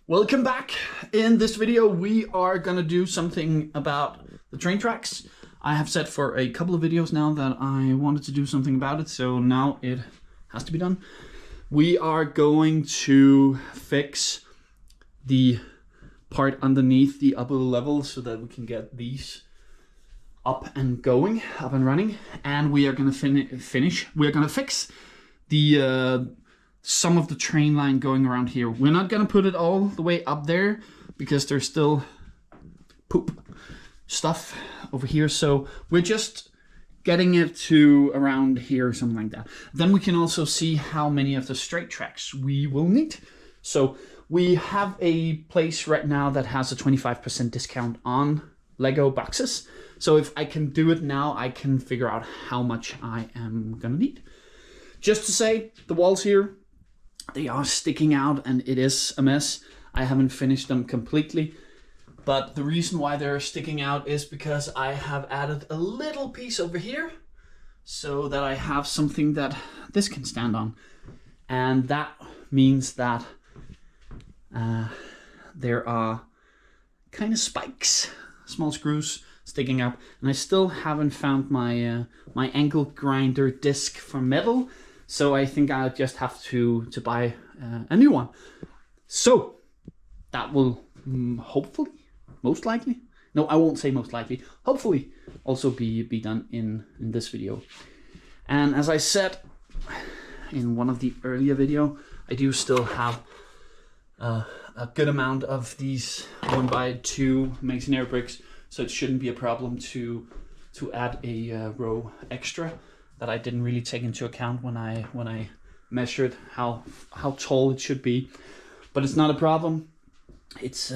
Welcome back. In this video we are gonna do something about the train tracks. I have said for a couple of videos now that I wanted to do something about it, so now it has to be done. We are going to fix the part underneath the upper level so that we can get these up and going, up and running, and we are gonna we're gonna fix the some of the train line going around here. We're not gonna put it all the way up there because there's still poop stuff over here, so we're just getting it to around here or something like that. Then we can also see how many of the straight tracks we will need. So we have a place right now that has a 25% discount on Lego boxes. So if I can do it now, I can figure out how much I am gonna need. Just to say, the walls here, they are sticking out and it is a mess. I haven't finished them completely, but the reason why they're sticking out is because I have added a little piece over here so that I have something that this can stand on. And that means that there are kind of spikes, small screws sticking up, and I still haven't found my my angle grinder disc for metal. So I think I'll just have to buy a new one. So that will hopefully, most likely, no, I won't say most likely, hopefully also be done in this video. And as I said in one of the earlier video, I do still have a good amount of these 1x2 masonry bricks, so it shouldn't be a problem to add a row extra that I didn't really take into account when I measured how tall it should be. But it's not a problem. It's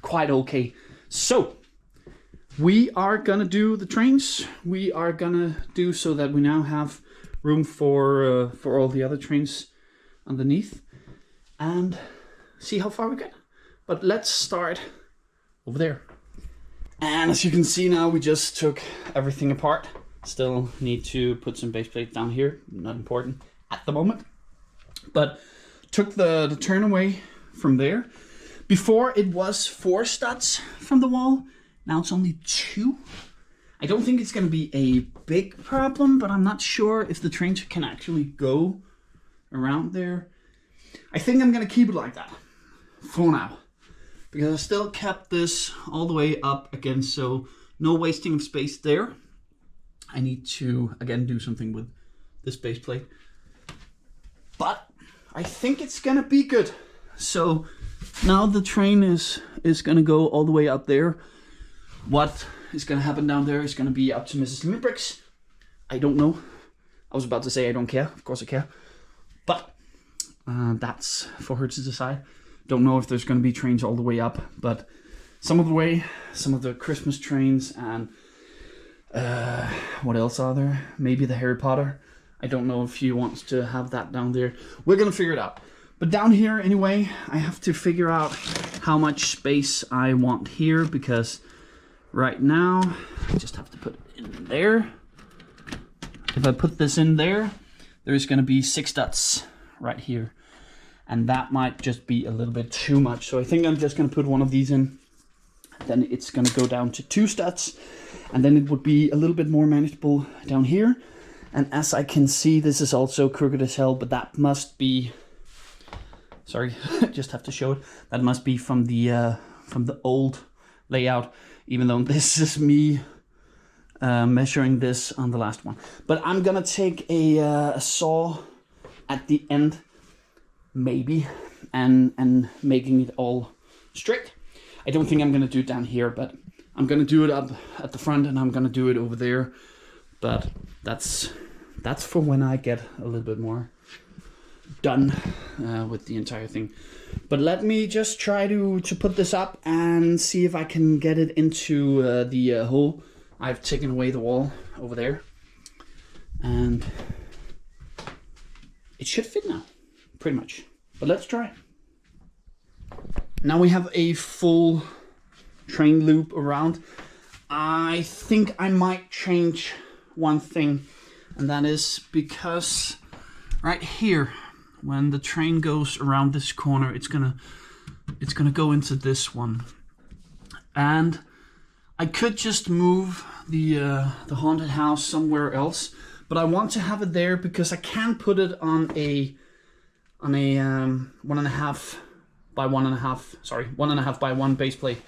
quite okay. So we are gonna do the trains. We are gonna do so that we now have room for all the other trains underneath, and see how far we get. But let's start over there. And as you can see now, we just took everything apart. Still need to put some base plate down here, not important at the moment. But took the turn away from there. Before it was 4 studs from the wall, now it's only 2. I don't think it's gonna be a big problem, but I'm not sure if the trains can actually go around there. I think I'm gonna keep it like that for now, because I still kept this all the way up again, so no wasting of space there. I need to, again, do something with this base plate. But I think it's gonna be good. So now the train is gonna go all the way up there. What is gonna happen down there is gonna be up to Mrs. LouNeBricks. I don't know. I was about to say I don't care. Of course I care. But that's for her to decide. Don't know if there's gonna be trains all the way up, but some of the Christmas trains, and what else are there? Maybe the Harry Potter. I don't know if she wants to have that down there. We're gonna figure it out. But down here anyway, I have to figure out how much space I want here, because right now I just have to put it in there. If I put this in there, there's gonna be 6 studs right here, and that might just be a little bit too much. So I think I'm just gonna put one of these in. Then it's gonna go down to 2 studs, and then it would be a little bit more manageable down here. And as I can see, this is also crooked as hell, but that must be, sorry, just have to show it. That must be from the old layout, even though this is me measuring this on the last one. But I'm gonna take a saw at the end, maybe, and making it all straight. I don't think I'm gonna do it down here, but I'm gonna do it up at the front, and I'm gonna do it over there. But that's for when I get a little bit more done with the entire thing. But let me just try to put this up and see if I can get it into the hole. I've taken away the wall over there, and it should fit now, pretty much. But let's try. Now we have a full train loop around. I think I might change one thing, and that is because right here when the train goes around this corner, it's gonna go into this one. And I could just move the haunted house somewhere else, but I want to have it there because I can put it on a 1.5 by 1.5 by 1 base plate.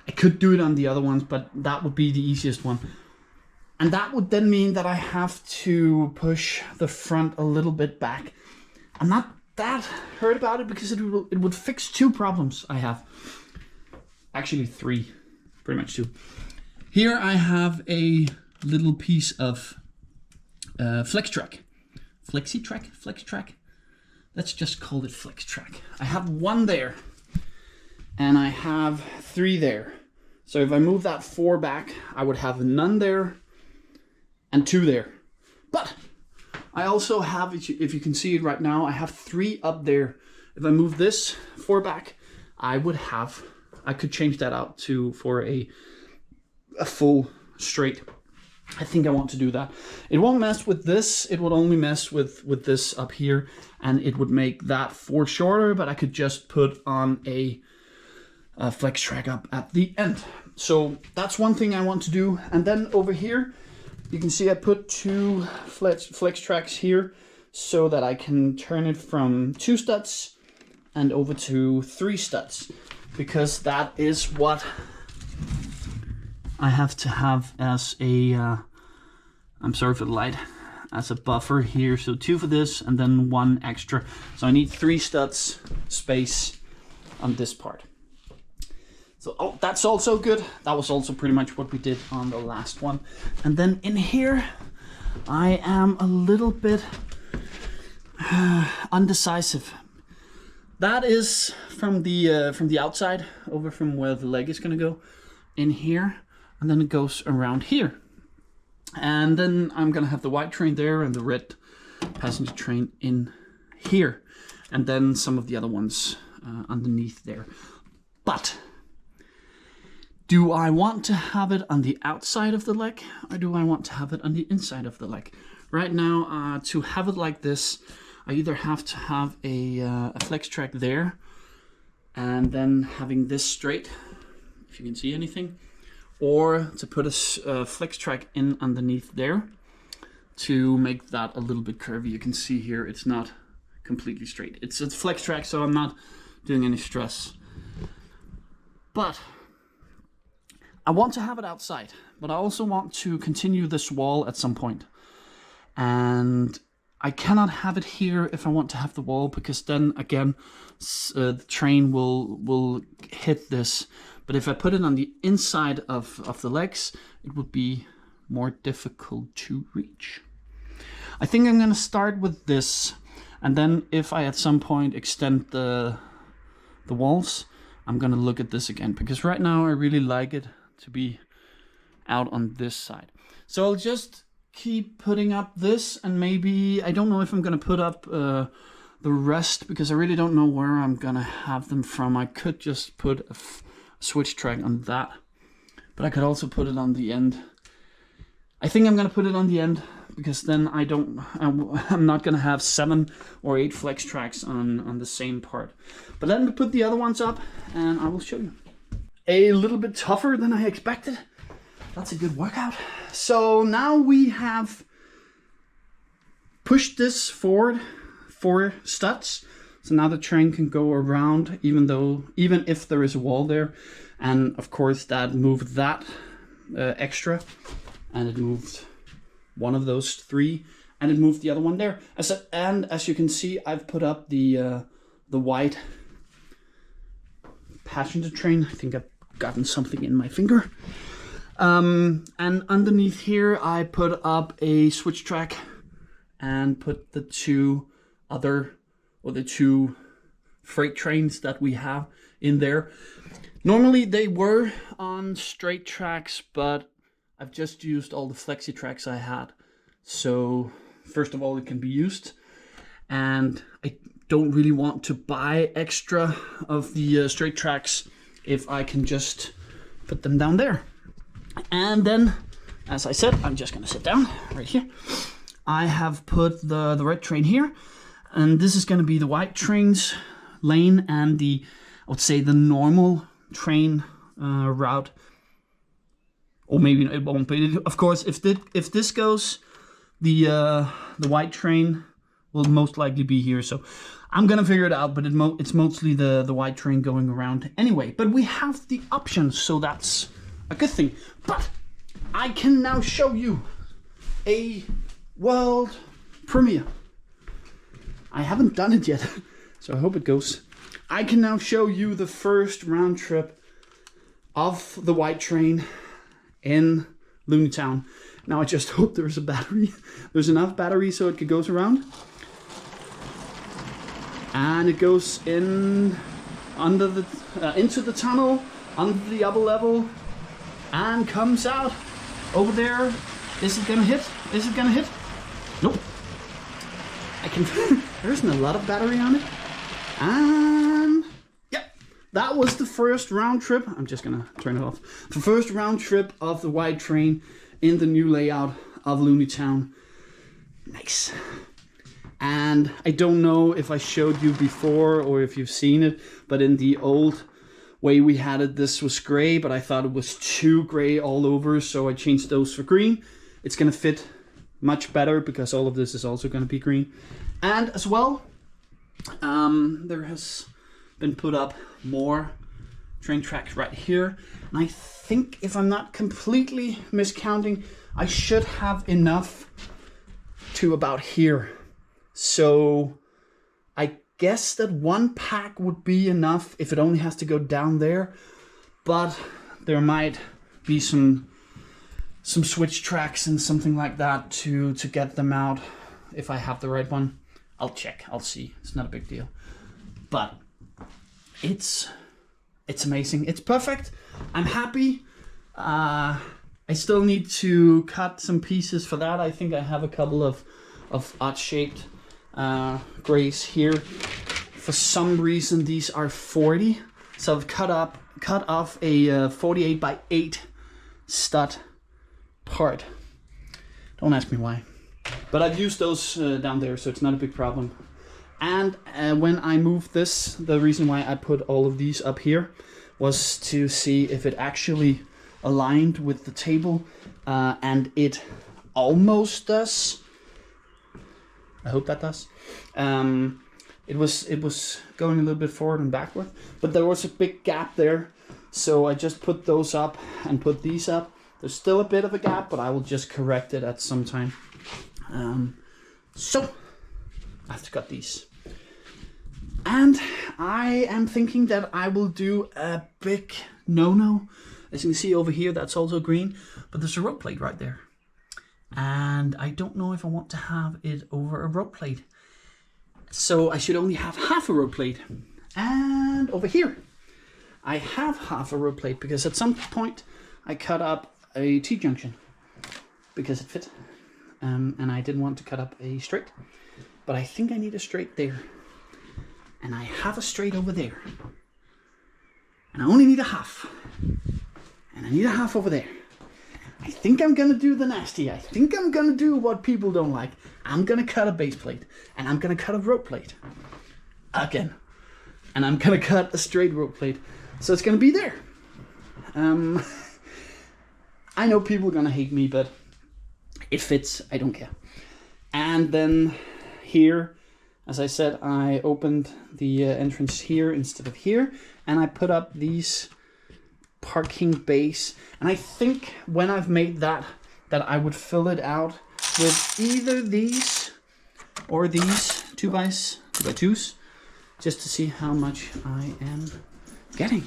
I could do it on the other ones, but that would be the easiest one. And that would then mean that I have to push the front a little bit back. I'm not that hurt about it because it would fix 2 problems I have. Actually 3, pretty much 2. Here I have a little piece of flex track. Flex track. Let's just call it flex track. I have 1 there. And I have 3 there. So if I move that 4 back, I would have none there and 2 there. But I also have, if you can see it right now, I have 3 up there. If I move this 4 back, I could change that out for a full straight. I think I want to do that. It won't mess with this. It would only mess with this up here, and it would make that 4 shorter, but I could just put on a flex track up at the end. So that's one thing I want to do. And then over here, you can see I put 2 flex tracks here so that I can turn it from 2 studs and over to 3 studs, because that is what I have to have as a, I'm sorry for the light, as a buffer here. So 2 for this and then 1 extra. So I need 3 studs space on this part. So that's also good. That was also pretty much what we did on the last one. And then in here, I am a little bit undecisive. That is from the outside, over from where the leg is gonna go, in here, and then it goes around here. And then I'm gonna have the white train there and the red passenger train in here, and then some of the other ones underneath there. But do I want to have it on the outside of the leg, or do I want to have it on the inside of the leg? Right now, to have it like this, I either have to have a flex track there, and then having this straight, if you can see anything, or to put a flex track in underneath there to make that a little bit curvy. You can see here it's not completely straight. It's a flex track, so I'm not doing any stress. But I want to have it outside, but I also want to continue this wall at some point. And I cannot have it here if I want to have the wall, because then again the train will hit this. But if I put it on the inside of the legs, it would be more difficult to reach. I think I'm gonna start with this, and then if I at some point extend the walls, I'm gonna look at this again, because right now I really like it to be out on this side. So I'll just keep putting up this, and maybe, I don't know if I'm gonna put up the rest, because I really don't know where I'm gonna have them from. I could just put a switch track on that, but I could also put it on the end. I think I'm gonna put it on the end, because then I'm not gonna have 7 or 8 flex tracks on the same part. But let me put the other ones up and I will show you. A little bit tougher than I expected. That's a good workout. So now we have pushed this forward 4 studs. So now the train can go around, even if there is a wall there. And of course that moved that extra, and it moved one of those 3, and it moved the other one there. And as you can see, I've put up the white passenger train. I think I've gotten something in my finger. And underneath here, I put up a switch track and put the 2 freight trains that we have in there. Normally they were on straight tracks, but I've just used all the flexi tracks I had. So first of all, it can be used, and I don't really want to buy extra of the straight tracks if I can just put them down there. And then, as I said, I'm just gonna sit down right here. I have put the red train here, And this is going to be the white trains lane and the, I would say, the normal train route. Or maybe it won't be. Of course, if this goes, the white train will most likely be here. So I'm gonna figure it out. But it's mostly the white train going around anyway. But we have the options, so that's a good thing. But I can now show you a world premiere. I haven't done it yet, so I hope it goes. I can now show you the first round trip of the white train in LouNeTown. Now I just hope there's a battery. There's enough battery so it goes around. And it goes in under the into the tunnel, under the upper level, and comes out over there. Is it gonna hit? Is it gonna hit? Nope. I can. There isn't a lot of battery on it. And yep, that was the first round trip. I'm just gonna turn it off. The first round trip of the white train in the new layout of LouNeTown. Nice. And I don't know if I showed you before or if you've seen it, but in the old way we had it, this was gray, but I thought it was too gray all over, so I changed those for green. It's gonna fit much better because all of this is also gonna be green. And as well, there has been put up more train tracks right here. And I think, if I'm not completely miscounting, I should have enough to about here. So I guess that one pack would be enough if it only has to go down there, but there might be some switch tracks and something like that to get them out if I have the right one. I'll check, I'll see, it's not a big deal. But it's amazing, it's perfect, I'm happy. I still need to cut some pieces for that. I think I have a couple of odd shaped grays here. For some reason these are 40, so I've cut off a 48 by 8 stud part. Don't ask me why, but I've used those down there, so it's not a big problem. And when I moved this, the reason why I put all of these up here was to see if it actually aligned with the table, and it almost does. I hope that does. It was going a little bit forward and backward, but there was a big gap there, so I just put those up and put these up. There's still a bit of a gap, but I will just correct it at some time. So I have to cut these. And I am thinking that I will do a big no-no. As you can see over here, that's also green, but there's a rope plate right there. And I don't know if I want to have it over a rope plate. So I should only have half a rope plate. And over here, I have half a rope plate because at some point I cut up a T-junction because it fit. And I didn't want to cut up a straight, but I think I need a straight there. And I have a straight over there. And I only need a half. And I need a half over there. I think I'm gonna do the nasty. I think I'm gonna do what people don't like. I'm gonna cut a base plate. And I'm gonna cut a rope plate. Again. And I'm gonna cut a straight rope plate. So it's gonna be there. I know people are gonna hate me, but it fits, I don't care. And then here, as I said, I opened the entrance here instead of here, and I put up these parking bays. And I think when I've made that I would fill it out with either these or these 2x2s, just to see how much I am getting.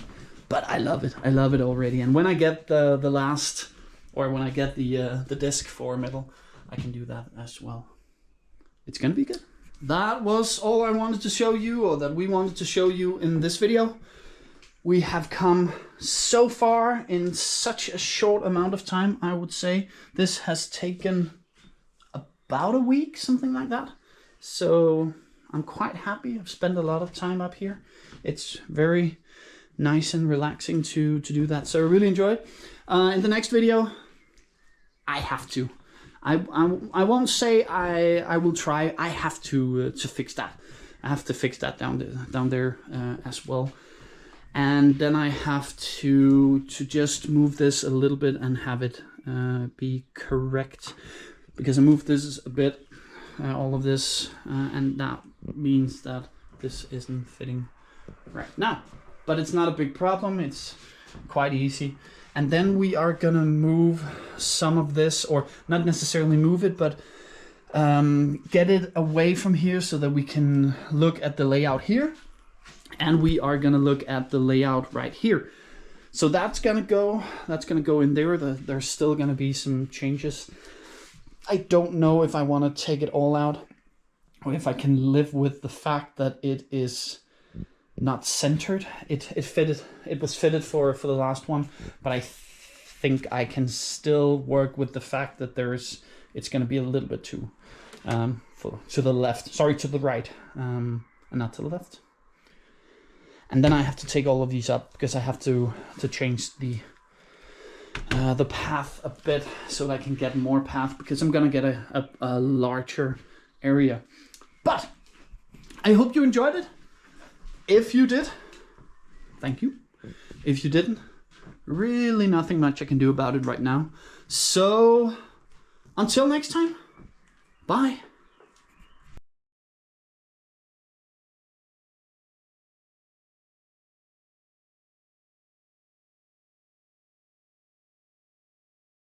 But I love it already. And when I get the last, or when I get the disc for metal, I can do that as well. It's gonna be good. That was all I wanted to show you, or that we wanted to show you in this video. We have come so far in such a short amount of time, I would say. This has taken about a week, something like that. So I'm quite happy. I've spent a lot of time up here. It's very nice and relaxing to do that. So I really enjoy it. In the next video, I have to I won't say I will try. I have to fix that. I have to fix that down there as well. And then I have to just move this a little bit and have it be correct, because I moved this a bit, all of this, and that means that this isn't fitting right now. But it's not a big problem, it's quite easy. And then we are gonna move some of this, or not necessarily move it, but get it away from here so that we can look at the layout here. And we are gonna look at the layout right here. So that's gonna go in there. There's still gonna be some changes. I don't know if I wanna take it all out, or if I can live with the fact that it is not centered. It was fitted for the last one, but I think I can still work with the fact that it's gonna be a little bit too to the left, sorry, to the right, and not to the left. And then I have to take all of these up, because I have to change the path a bit so that I can get more path, because I'm gonna get a larger area. But I hope you enjoyed it. If you did, thank you. If you didn't, really nothing much I can do about it right now. So until next time, bye.